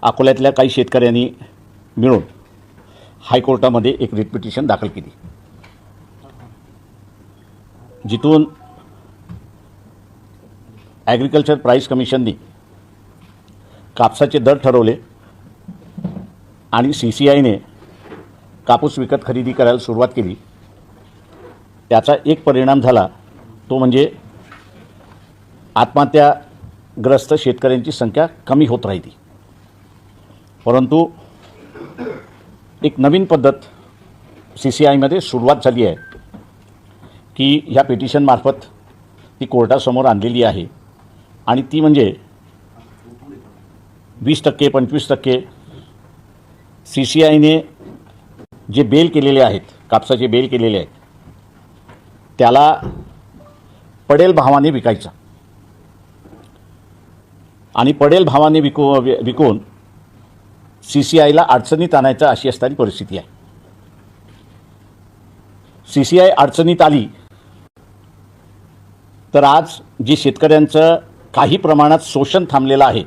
अकोल्यातल्या काही शेतकऱ्यांनी मिळून हायकोर्टामध्ये एक रिट पिटिशन दाखल केली, जिथून ॲग्रिकल्चर प्राईस कमिशननी कापसाचे दर ठरवले आणि CCIने कापूस विकत खरेदी करायला सुरुवात केली। त्याचा एक परिणाम झाला तो म्हणजे आत्महत्याग्रस्त शेतकऱ्यांची संख्या कमी होत राहिली। परंतु एक नवीन पद्धत CCIमध्ये सुरुवात झाली आहे की ह्या पिटिशनमार्फत ती कोर्टासमोर आणलेली आहे आणि ती म्हणजे 20% 25% CCIने जे बेल केलेले आहेत, कापसाचे बेल केलेले आहेत, त्याला पडेल भावाने विकायचा आणि पडेल भावाने विकून CCIला अडचणीत आणायचा अशी असणारी परिस्थिती आहे। CCI अडचणीत आली तर आज जे शेतकऱ्यांचं काही प्रमाणात शोषण थांबलेलं आहे,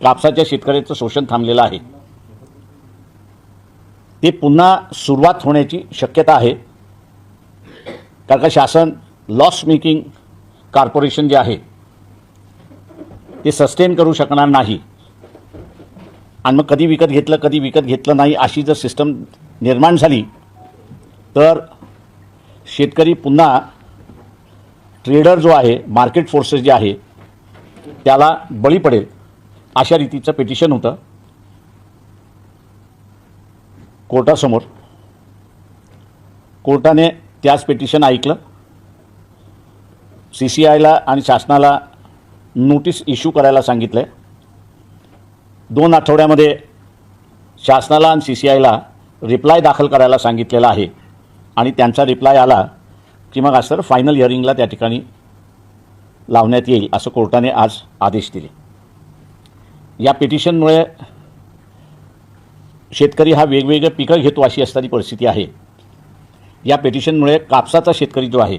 कापसाच्या शेतकऱ्याचं शोषण थांबलेलं आहे, ते पुन्हा सुरुवात होण्याची शक्यता आहे। कारण का शासन लॉस मेकिंग कॉर्पोरेशन जे आहे ते सस्टेन करू शकणार नाही आणि मग कधी विकत घेतलं नाही अशी जर सिस्टम निर्माण झाली तर शेतकरी पुन्हा ट्रेडर जो आहे, मार्केट फोर्सेस जे आहे त्याला बळी पडेल अशा रीतीचं पिटिशन होतं कोर्टासमोर। कोर्टाने त्याच पिटिशन ऐकलं, CCIला आणि शासनाला नोटीस इश्यू करायला सांगितलं। 2 आठवड्यामध्ये शासनाला आणि CCIला रिप्लाय दाखल करायला सांगितलेलं आहे आणि त्यांचा रिप्लाय आला की मग असं फायनल हिअरिंगला त्या ठिकाणी लावण्यात येईल असं कोर्टाने आज आदेश दिले। या पिटिशनमुळे शेतकरी हा वेगवेगळे पिकं घेतो अशी असणारी परिस्थिती आहे। या पिटिशनमुळे कापसाचा शेतकरी जो आहे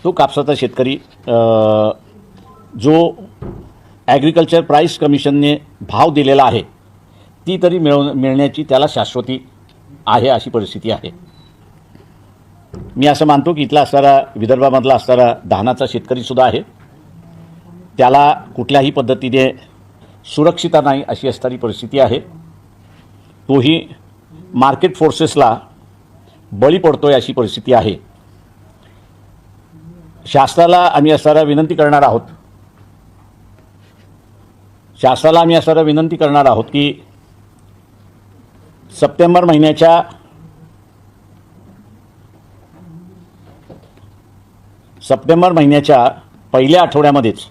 तो कापसाचा शेतकरी जो ॲग्रिकल्चर प्राईस कमिशनने भाव दिलेला आहे ती तरी मिळण्याची त्याला शाश्वती आहे अशी परिस्थिती आहे। मी असं मानतो की इथला असणारा विदर्भामधला असणारा धानाचा शेतकरीसुद्धा आहे, त्याला कुठल्याही पद्धतीने सुरक्षितता नाही अशी असणारी परिस्थिती आहे। तोही मार्केट फोर्सेसला बळी पडतोय अशी परिस्थिती आहे। शासनाला आम्ही असणारा विनंती करणार आहोत की सप्टेंबर महिन्याच्या पहिल्या आठवड्यामध्येच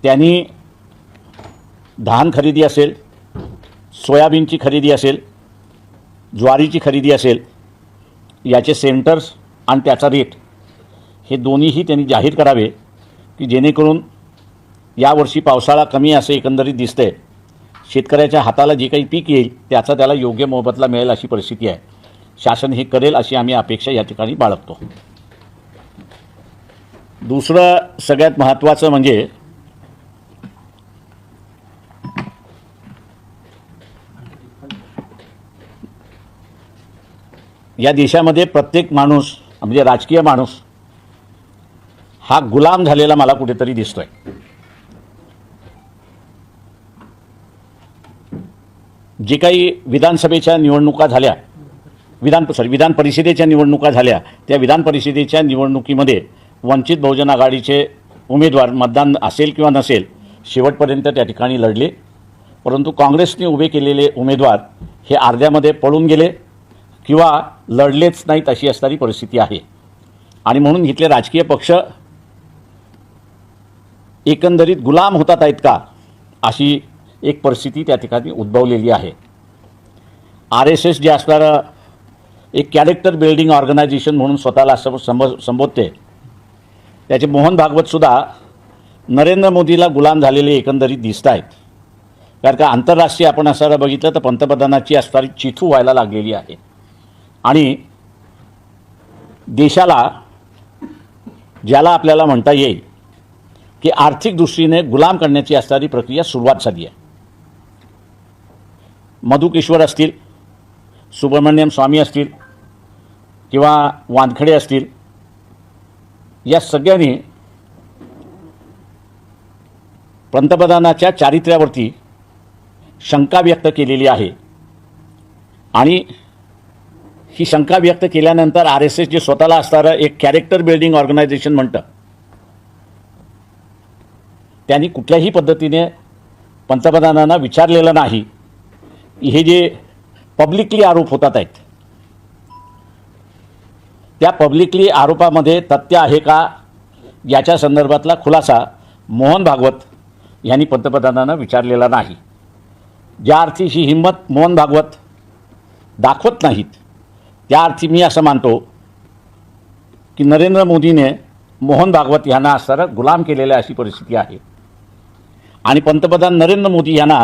त्यांनी धान खरेदी असेल, सोयाबीनची खरेदी असेल, ज्वारीची खरेदी असेल, याचे सेंटर्स आणि त्याचा रेट हे दोन्हीही त्यांनी जाहीर करावे की जेणेकरून यावर्षी पावसाळा कमी असे एकंदरीत दिसते, शेतकऱ्याच्या हाताला जे काही पीक येईल त्याचा त्याला योग्य मोबदला मिळेल अशी परिस्थिती आहे। शासन हे करेल अशी आम्ही अपेक्षा या ठिकाणी बाळगतो। दुसरं सगळ्यात महत्त्वाचं म्हणजे या देशामध्ये प्रत्येक माणूस म्हणजे राजकीय माणूस हा गुलाम झालेला मला कुठेतरी दिसतोय। जे काही विधानसभेच्या निवडणुका झाल्या, विधान परिषदेच्या निवडणुका झाल्या, त्या विधान परिषदेच्या निवडणुकीमध्ये वंचित बहुजन आघाडीचे उमेदवार मतदान असेल किंवा नसेल शेवटपर्यंत त्या ठिकाणी लढले, परंतु काँग्रेसने उभे केलेले उमेदवार हे अर्ध्यामध्ये पळून गेले किंवा लढलेच नाहीत अशी असणारी परिस्थिती आहे। आणि म्हणून इथले राजकीय पक्ष एकंदरीत गुलाम होतात आहेत का अशी एक परिस्थिती त्या ठिकाणी उद्भवलेली आहे। RSS जे असणारं एक कॅरेक्टर बिल्डिंग ऑर्गनायझेशन म्हणून स्वतःला संबोधते, त्याचे मोहन भागवतसुद्धा नरेंद्र मोदीला गुलाम झालेले एकंदरीत दिसत आहेत। कारण का आंतरराष्ट्रीय आपण असणारं बघितलं तर पंतप्रधानाची असणारी चिथू व्हायला लागलेली आहे आणि देशाला ज्याला आपल्याला म्हणता येईल की आर्थिक दृष्टीने गुलाम करण्याची असणारी प्रक्रिया सुरुवात झाली आहे. मधुकेश्वर असतील, सुब्रमण्यम स्वामी असतील किंवा वानखडे असतील, या सगळ्यांनी पंतप्रधानाच्या चारित्र्यावरती शंका व्यक्त केलेली आहे. आणि ही शंका व्यक्त केल्यानंतर RSS जे स्वतःला असणारं एक कॅरेक्टर बिल्डिंग ऑर्गनायझेशन म्हणतं, त्यांनी कुठल्याही पद्धतीने पंतप्रधानांना विचारलेलं नाही. हे जे पब्लिकली आरोप होतात आहेत, त्या पब्लिकली आरोपामध्ये तथ्य आहे का याच्या संदर्भातला खुलासा मोहन भागवत यांनी पंतप्रधानांना विचारलेला नाही. ज्या अर्थी ही हिंमत मोहन भागवत दाखवत नाहीत, त्या अर्थी मी असं मानतो की नरेंद्र मोदीने मोहन भागवत यांना असणारं गुलाम केलेलं अशी परिस्थिती आहे. आणि पंतप्रधान नरेंद्र मोदी यांना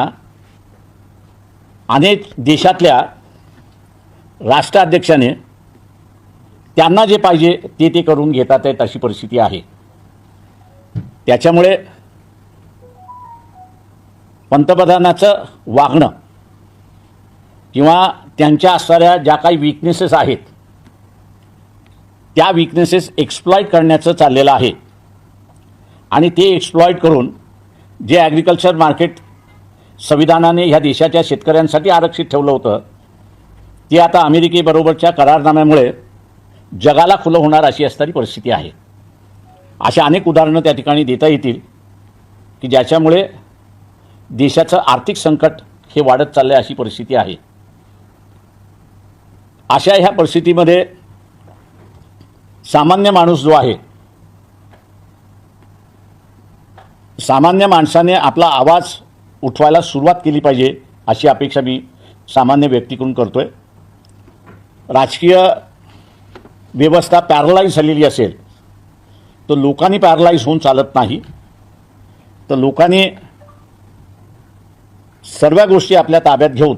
अनेक देशातल्या राष्ट्राध्यक्षाने त्यांना जे पाहिजे ते करून घेतात आहेत अशी परिस्थिती आहे. त्याच्यामुळे पंतप्रधानाचं वागणं किंवा त्यांच्या असणाऱ्या ज्या काही विकनेसेस आहेत, त्या विकनेसेस एक्सप्लॉईट करण्याचं चाललेलं आहे. आणि ते एक्सप्लॉईट करून जे ॲग्रिकल्चर मार्केट संविधानाने ह्या देशाच्या शेतकऱ्यांसाठी आरक्षित ठेवलं होतं, ते आता अमेरिकेबरोबरच्या करारनाम्यामुळे जगाला खुलं होणार अशी असणारी परिस्थिती आहे. अशा अनेक उदाहरणं त्या ठिकाणी देता येतील की ज्याच्यामुळे देशाचं आर्थिक संकट हे वाढत चाललं अशी परिस्थिती आहे. अशा ह्या परिस्थितीमध्ये सामान्य माणूस जो आहे, सामान्य माणसाने आपला आवाज उठवायला सुरुवात केली पाहिजे अशी अपेक्षा मी सामान्य व्यक्तीकडून करतो आहे. राजकीय व्यवस्था पॅरलाईज झालेली असेल तर लोकांनी पॅरलाईज होऊन चालत नाही. तर लोकांनी सर्व गोष्टी आपल्या ताब्यात घेऊन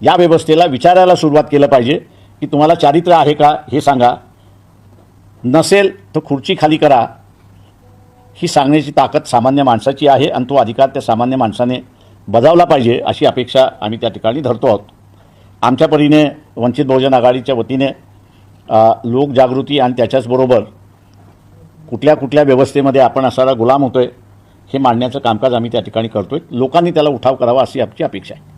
या व्यवस्थेला विचारायला सुरुवात केलं पाहिजे की तुम्हाला चारित्र्य आहे का हे सांगा, नसेल तर खुर्ची खाली करा, ही सांगण्याची ताकद सामान्य माणसाची आहे आणि तो अधिकार त्या सामान्य माणसाने बजावला पाहिजे अशी अपेक्षा आम्ही त्या ठिकाणी धरतो आहोत. आमच्या परीने वंचित बहुजन आघाडीच्या वतीने लोकजागृती आणि त्याच्याचबरोबर कुठल्या कुठल्या व्यवस्थेमध्ये आपण असाला गुलाम होतो आहे हे मांडण्याचं कामकाज आम्ही त्या ठिकाणी करतो आहे. लोकांनी त्याला उठाव करावा अशी आमची अपेक्षा आहे.